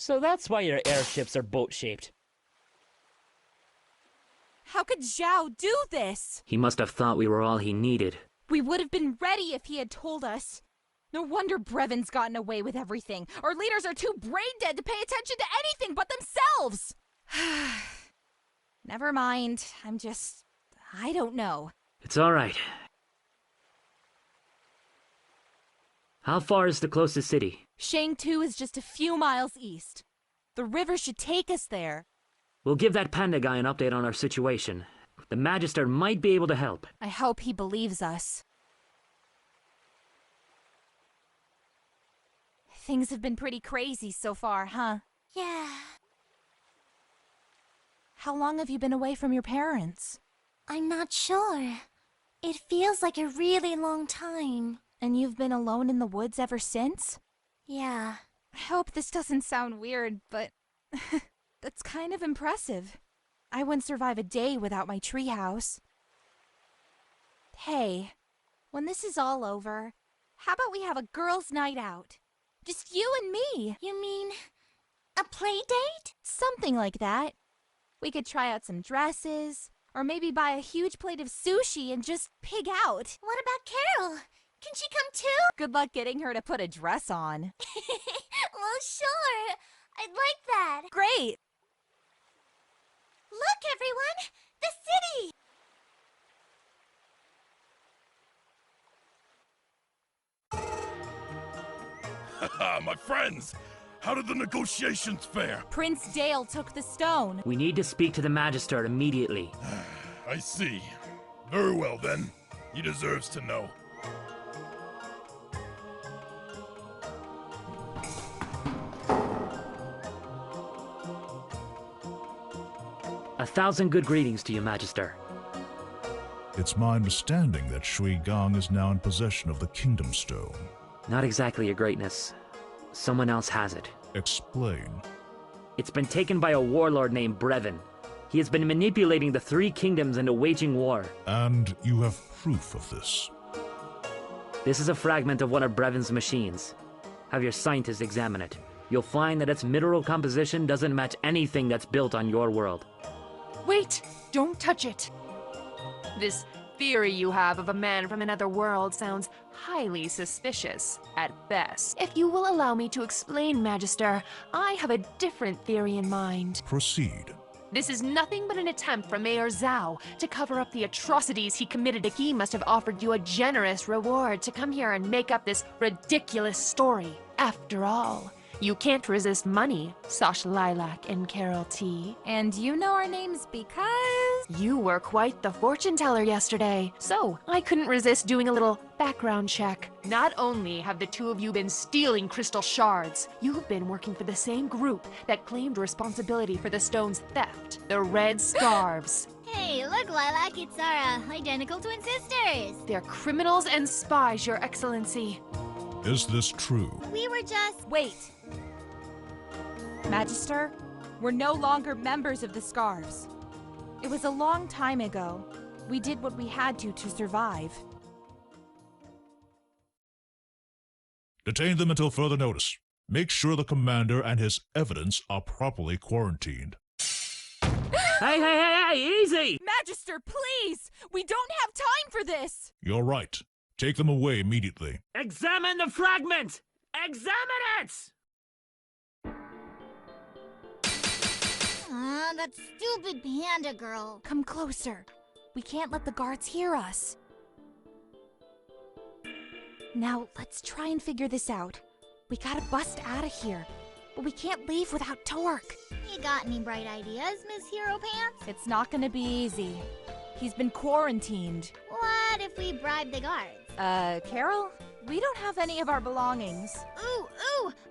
So that's why your airships are boat-shaped. How could Zhao do this? He must have thought we were all he needed. We would have been ready if he had told us. No wonder Brevon's gotten away with everything. Our leaders are too brain-dead to pay attention to anything but themselves! Never mind. I don't know. It's alright. How far is the closest city? Shang Tu is just a few miles east. The river should take us there. We'll give that panda guy an update on our situation. The Magister might be able to help. I hope he believes us. Things have been pretty crazy so far, huh? Yeah. How long have you been away from your parents? I'm not sure. It feels like a really long time. And you've been alone in the woods ever since? Yeah. I hope this doesn't sound weird, but that's kind of impressive. I wouldn't survive a day without my treehouse. Hey, when this is all over, how about we have a girls' night out? Just you and me. You mean a play date? Something like that. We could try out some dresses, or maybe buy a huge plate of sushi and just pig out. What about Carol? Can she come too? Good luck getting her to put a dress on. Well, sure. I'd like that. Great! Look, everyone! The city! Haha, my friends! How did the negotiations fare? Prince Dale took the stone. We need to speak to the Magister immediately. I see. Very well, then. He deserves to know. A thousand good greetings to you, Magister. It's my understanding that Shui Gong is now in possession of the Kingdom Stone. Not exactly, Your Greatness. Someone else has it. Explain. It's been taken by a warlord named Brevon. He has been manipulating the three kingdoms into waging war. And you have proof of this? This is a fragment of one of Brevon's machines. Have your scientists examine it. You'll find that its mineral composition doesn't match anything that's built on your world. Wait! Don't touch it! This theory you have of a man from another world sounds highly suspicious, at best. If you will allow me to explain, Magister, I have a different theory in mind. Proceed. This is nothing but an attempt from Mayor Zhao to cover up the atrocities he committed. He must have offered you a generous reward to come here and make up this ridiculous story. After all, you can't resist money, Sash Lilac and Carol T. And you know our names because... You were quite the fortune teller yesterday, so I couldn't resist doing a little background check. Not only have the two of you been stealing crystal shards, you've been working for the same group that claimed responsibility for the stone's theft, the Red Scarves. Hey, look, Lilac, it's our identical twin sisters. They're criminals and spies, Your Excellency. Is this true? We were just... Wait. Magister, we're no longer members of the Scarves. It was a long time ago. We did what we had to survive. Detain them until further notice. Make sure the commander and his evidence are properly quarantined. Hey, easy! Magister, please! We don't have time for this! You're right. Take them away immediately. Examine the fragment! Examine it! That stupid panda girl. Come closer. We can't let the guards hear us. Now, let's try and figure this out. We gotta bust out of here. But we can't leave without Torque. You got any bright ideas, Miss Hero Pants? It's not gonna be easy. He's been quarantined. What if we bribe the guards? Carol? We don't have any of our belongings. Ooh,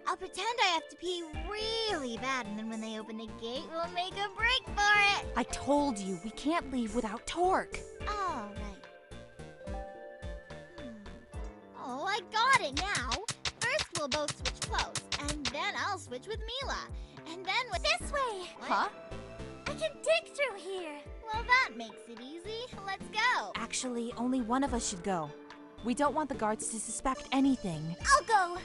I'll pretend I have to pee really bad, and then when they open the gate, we'll make a break for it. I told you, we can't leave without Torque. Oh, right. Oh, I got it now. First, we'll both switch clothes, and then I'll switch with Mila. And then with this way. Huh? I can dig through here. Well, that makes it easy. Let's go. Actually, only one of us should go. We don't want the guards to suspect anything. I'll go.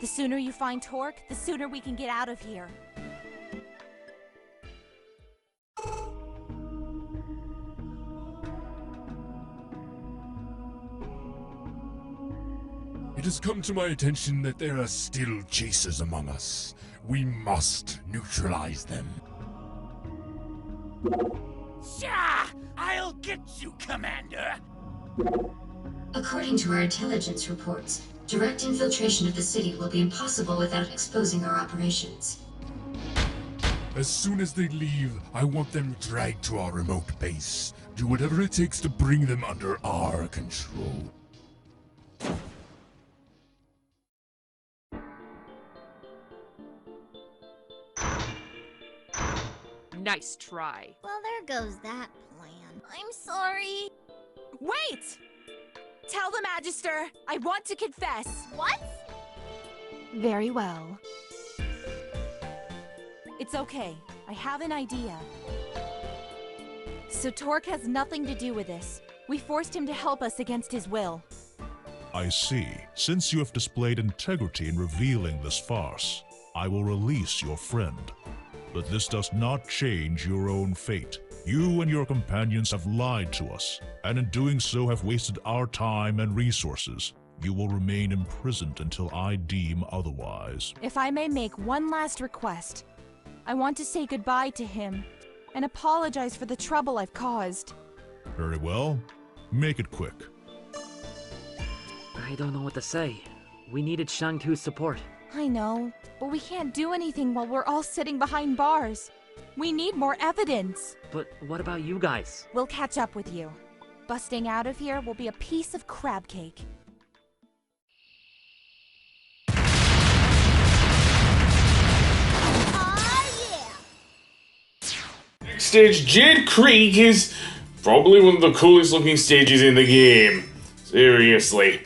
The sooner you find Torque, the sooner we can get out of here. It has come to my attention that there are still chasers among us. We must neutralize them. Shah! I'll get you, Commander! According to our intelligence reports, direct infiltration of the city will be impossible without exposing our operations. As soon as they leave, I want them dragged to our remote base. Do whatever it takes to bring them under our control. Nice try. Well, there goes that plan. I'm sorry. Wait! Tell the Magister, I want to confess. What? Very well. It's okay. I have an idea. So Torque has nothing to do with this. We forced him to help us against his will. I see. Since you have displayed integrity in revealing this farce, I will release your friend. But this does not change your own fate. You and your companions have lied to us, and in doing so have wasted our time and resources. You will remain imprisoned until I deem otherwise. If I may make one last request, I want to say goodbye to him and apologize for the trouble I've caused. Very well. Make it quick. I don't know what to say. We needed Shang Tu's support. I know, but we can't do anything while we're all sitting behind bars. We need more evidence. But what about you guys? We'll catch up with you. Busting out of here will be a piece of crab cake. Next stage, Jade Creek, is probably one of the coolest looking stages in the game. Seriously.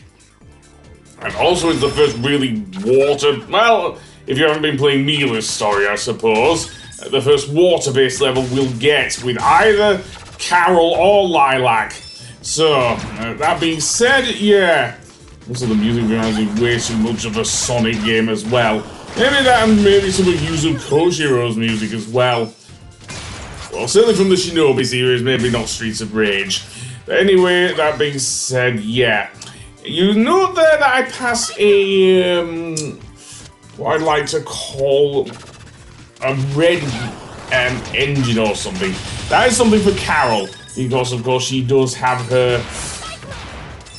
And also it's the first really water... Well, if you haven't been playing Mila's story, I suppose. The first water-based level we'll get with either Carol or Lilac. So, that being said, yeah. Also, the music reminds me way too much of a Sonic game as well. Maybe that and maybe some of Yuzo Koshiro's music as well. Well, certainly from the Shinobi series, maybe not Streets of Rage. But anyway, that being said, yeah. You note there that I pass a, what I'd like to call a red engine or something. That is something for Carol, because of course she does have her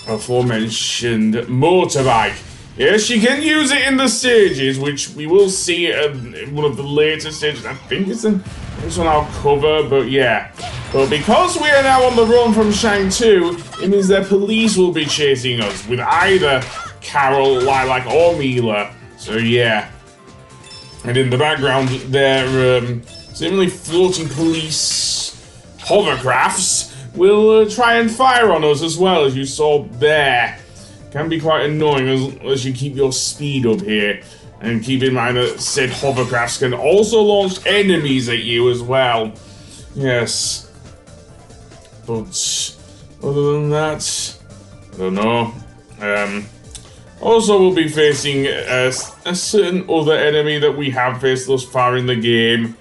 aforementioned motorbike. Yes, she can use it in the stages, which we will see in one of the later stages. I think it's in this one I'll cover, but yeah. But because we are now on the run from Shang 2, it means that police will be chasing us with either Carol, Lilac, or Mila. So yeah. And in the background, there seemingly floating police hovercrafts will try and fire on us as well, as you saw there. Can be quite annoying as you keep your speed up here. And keep in mind that said hovercrafts can also launch enemies at you as well. Yes. But other than that, I don't know. Also, we'll be facing a certain other enemy that we have faced thus far in the game.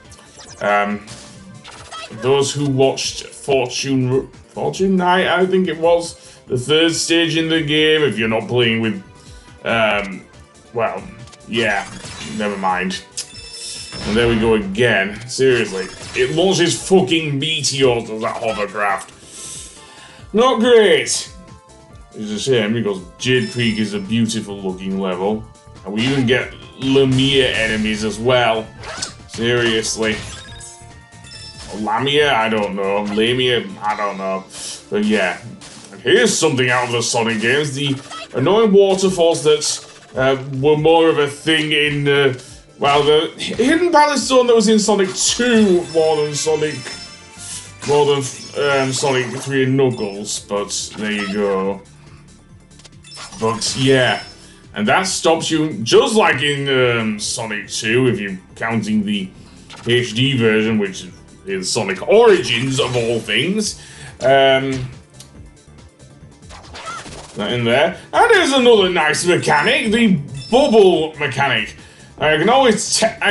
Those who watched Fortune Night, I think it was, the third stage in the game, if you're not playing with, well, yeah, never mind. And there we go again. Seriously, it launches fucking meteors as that hovercraft. Not great. It's a shame because Jade Creek is a beautiful looking level. And we even get Lamia enemies as well. Seriously. Or Lamia? I don't know. Lamia? I don't know. But yeah. And here's something out of the Sonic games. The annoying waterfalls that were more of a thing in... well, the Hidden Palace Zone that was in Sonic 2 more than Sonic 3 and Knuckles, but there you go. But yeah, and that stops you, just like in Sonic 2, if you're counting the HD version, which is Sonic Origins of all things. That in there. And there's another nice mechanic, the bubble mechanic. I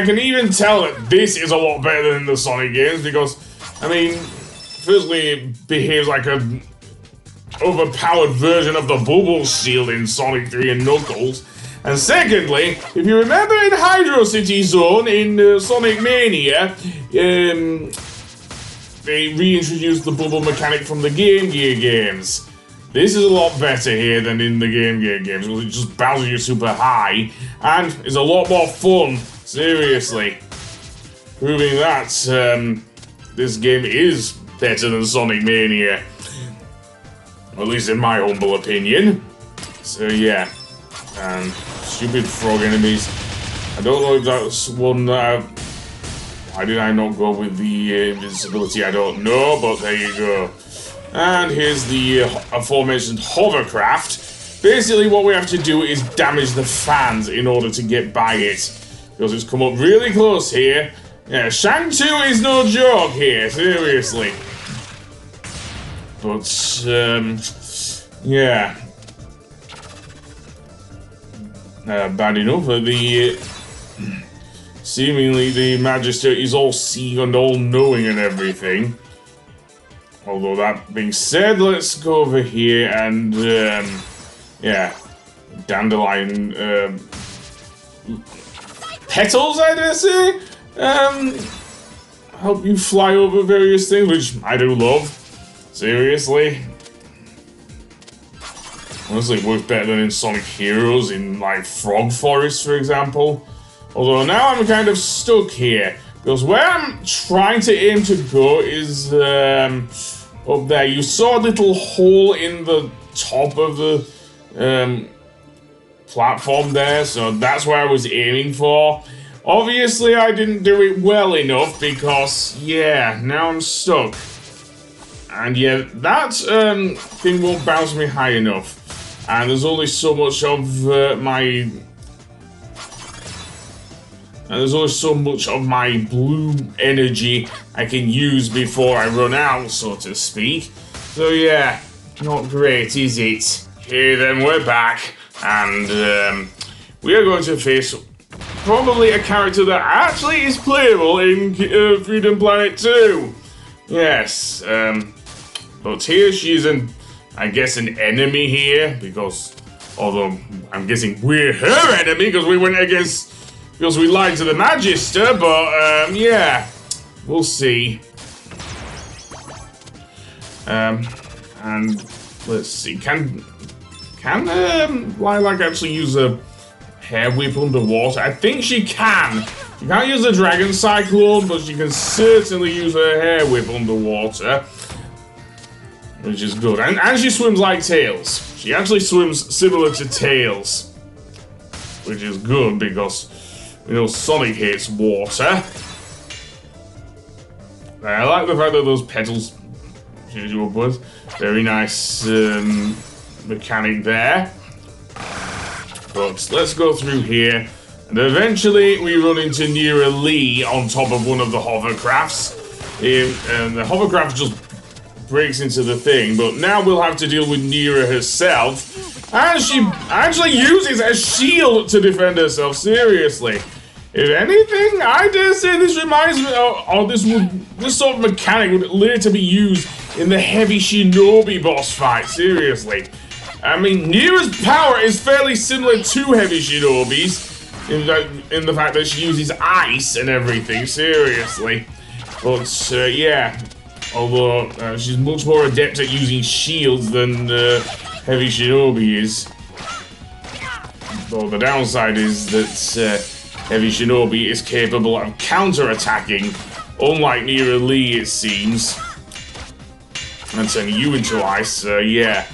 can even tell that this is a lot better than the Sonic games because, I mean, firstly, it behaves like a overpowered version of the bubble shield in Sonic 3 and Knuckles. And secondly, if you remember in Hydro City Zone in Sonic Mania, they reintroduced the bubble mechanic from the Game Gear games. This is a lot better here than in the Game Gear games, because it just bounces you super high, and is a lot more fun, seriously. Proving that this game is better than Sonic Mania. At least in my humble opinion. So yeah. And stupid frog enemies. I don't know if that's one that why did I not go with the invincibility? I don't know, but there you go. And here's the aforementioned hovercraft. Basically what we have to do is damage the fans in order to get by it. Because it's come up really close here. Yeah, Shang 2 is no joke here, seriously. But, yeah. Bad enough. Seemingly the Magister is all seeing and all knowing and everything. Although that being said, let's go over here and, yeah, dandelion, petals, I dare say? Help you fly over various things, which I do love. Seriously. Honestly, it works better than in Sonic Heroes, in, like, Frog Forest, for example. Although now I'm kind of stuck here. Because where I'm trying to aim to go is up there. You saw a little hole in the top of the platform there, so that's where I was aiming for. Obviously, I didn't do it well enough because, yeah, now I'm stuck. And yeah, that thing won't bounce me high enough. And there's only so much of my blue energy I can use before I run out, so to speak. So yeah, not great, is it? Okay, then we're back, and we are going to face probably a character that actually is playable in Freedom Planet 2. Yes, but here she is I guess an enemy here, because, although I'm guessing we're her enemy because we went against, because we lied to the Magister, but, yeah, we'll see. And, let's see, can Lilac actually use a hair whip underwater? I think she can. She can't use the Dragon Cyclone, but she can certainly use her hair whip underwater. Which is good. And she swims like Tails. She actually swims similar to Tails. Which is good because, you know, Sonic hates water. I like the fact that those petals change upwards. Very nice mechanic there. But let's go through here. And eventually we run into Neera Li on top of one of the hovercrafts. And the hovercraft just breaks into the thing, but now we'll have to deal with Neera herself, and she actually uses a shield to defend herself, seriously. If anything, I dare say this reminds me of this sort of mechanic would later be used in the Heavy Shinobi boss fight, seriously. I mean, Neera's power is fairly similar to Heavy Shinobi's, in the fact that she uses ice and everything, seriously. But, yeah. Although, she's much more adept at using shields than Heavy Shinobi is. Though the downside is that Heavy Shinobi is capable of counter-attacking, unlike Neera Li, it seems. And turning you into ice, yeah.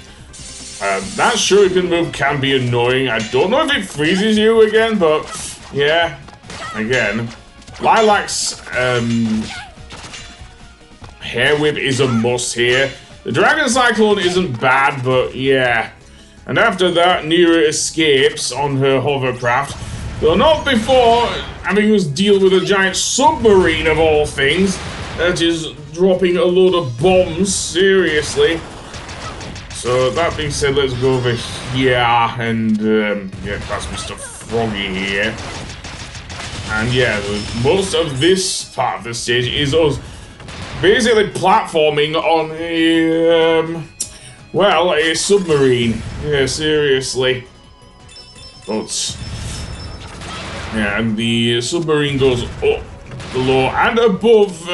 That shuriken move can be annoying. I don't know if it freezes you again, but yeah. Again, Lilac's hair whip is a must here. The Dragon Cyclone isn't bad, but yeah. And after that, Neera escapes on her hovercraft. Though not before having to deal with a giant submarine of all things that is dropping a load of bombs, seriously. So that being said, let's go over here and yeah, that's Mr. Froggy here. And yeah, most of this part of the stage is us basically platforming on a, well, a submarine. Yeah, seriously. But, yeah, and the submarine goes up, below, and above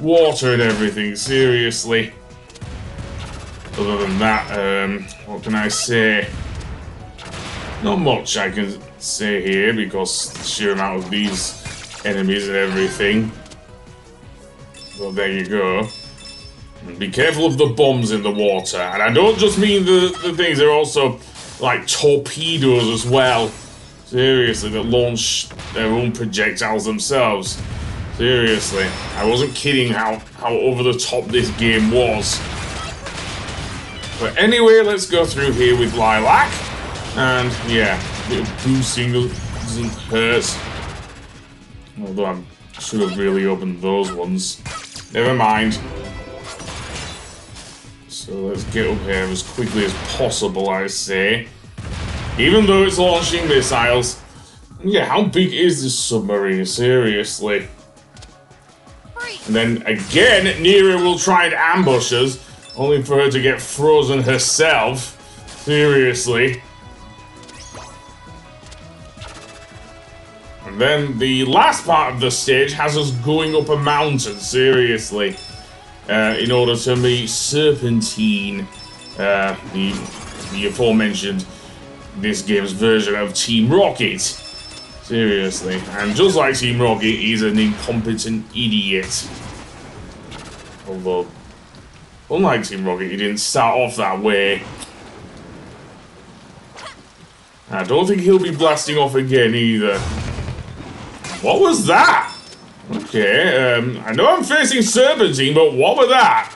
water and everything, seriously. Other than that, what can I say? Not much I can say here, because the sheer amount of these enemies and everything. Well, there you go. And be careful of the bombs in the water. And I don't just mean the things, they're also like torpedoes as well. Seriously, that launch their own projectiles themselves. Seriously. I wasn't kidding how over the top this game was. But anyway, let's go through here with Lilac. And yeah, a little boosting doesn't hurt. Although I should have really opened those ones. Never mind. So let's get up here as quickly as possible, I say. Even though it's launching missiles. Yeah, how big is this submarine? Seriously. And then again, Neera will try and ambush us, only for her to get frozen herself. Seriously. And then the last part of the stage has us going up a mountain, seriously. In order to meet Serpentine, the aforementioned, this game's version of Team Rocket. Seriously. And just like Team Rocket, he's an incompetent idiot. Although, unlike Team Rocket, he didn't start off that way. I don't think he'll be blasting off again either. What was that? Okay, I know I'm facing Serpentine, but what was that?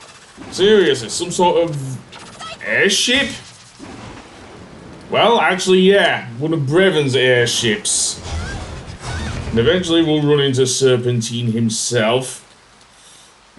Seriously, some sort of airship? Well, actually, yeah, one of Brevon's airships. And eventually we'll run into Serpentine himself.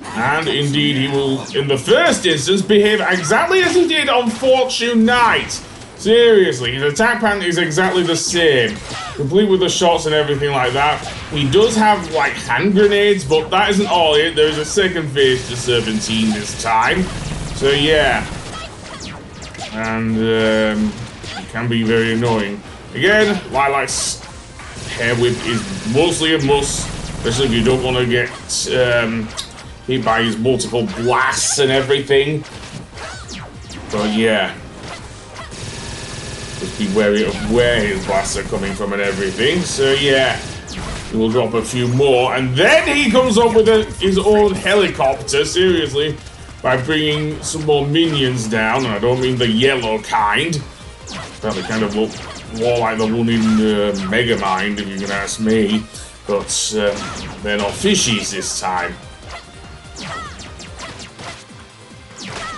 And indeed, he will, in the first instance, behave exactly as he did on Fortune Night. Seriously, his attack pattern is exactly the same. Complete with the shots and everything like that. He does have, like, hand grenades, but that isn't all it. There is a second phase to Serpentine this time. So, yeah. And, it can be very annoying. Again, Lilac's hair whip is mostly a must, especially if you don't want to get hit by his multiple blasts and everything. But, yeah. Just be wary of where his blasts are coming from and everything. So yeah, he will drop a few more, and then he comes up with his own helicopter. Seriously, by bringing some more minions down, and I don't mean the yellow kind. That they kind of look more like the one in Megamind, if you can ask me. But they're not fishies this time.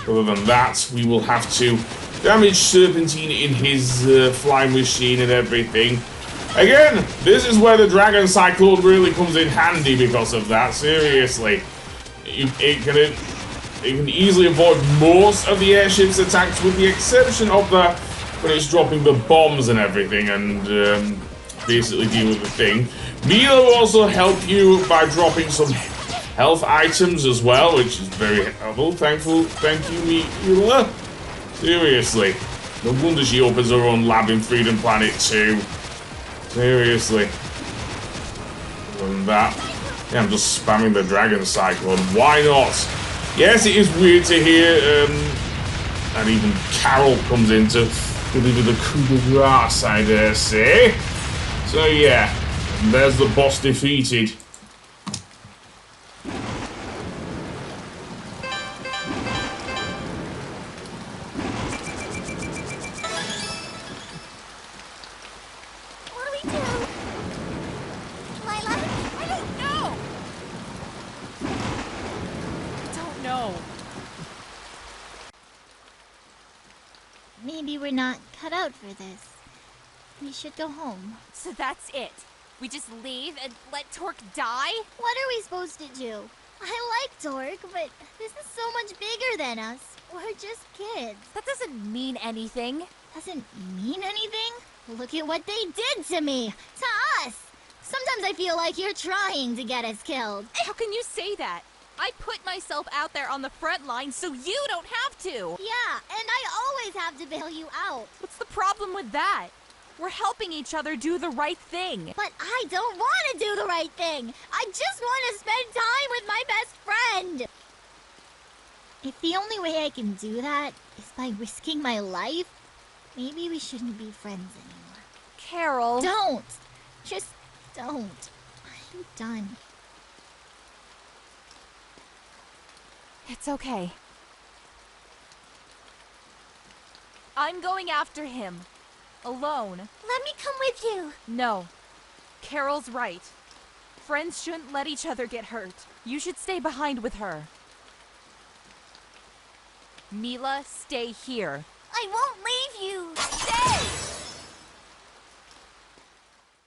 Other than that, we will have to damage Serpentine in his flying machine and everything. Again, this is where the Dragon Cyclone really comes in handy because of that, seriously. It can easily avoid most of the airship's attacks with the exception of when it's dropping the bombs and everything and basically deal with the thing. Mila will also help you by dropping some health items as well, which is very helpful. Thank you, Mila. Seriously. No wonder she opens her own lab in Freedom Planet 2. Seriously. Other than that, yeah, I'm just spamming the Dragon Cyclone. Why not? Yes, it is weird to hear, and even Carol comes in to do the coup de grace, I dare say. So yeah, and there's the boss defeated. Maybe we're not cut out for this. We should go home. So that's it? We just leave and let Torque die? What are we supposed to do? I like Torque, but this is so much bigger than us. We're just kids. That doesn't mean anything. Doesn't mean anything? Look at what they did to me! To us! Sometimes I feel like you're trying to get us killed. How can you say that? I put myself out there on the front line so you don't have to! Yeah, and I always have to bail you out. What's the problem with that? We're helping each other do the right thing. But I don't want to do the right thing! I just want to spend time with my best friend! If the only way I can do that is by risking my life, maybe we shouldn't be friends anymore. Carol... Don't! Just don't. I'm done. It's okay. I'm going after him. Alone. Let me come with you. No. Carol's right. Friends shouldn't let each other get hurt. You should stay behind with her. Mila, stay here. I won't leave you. Stay!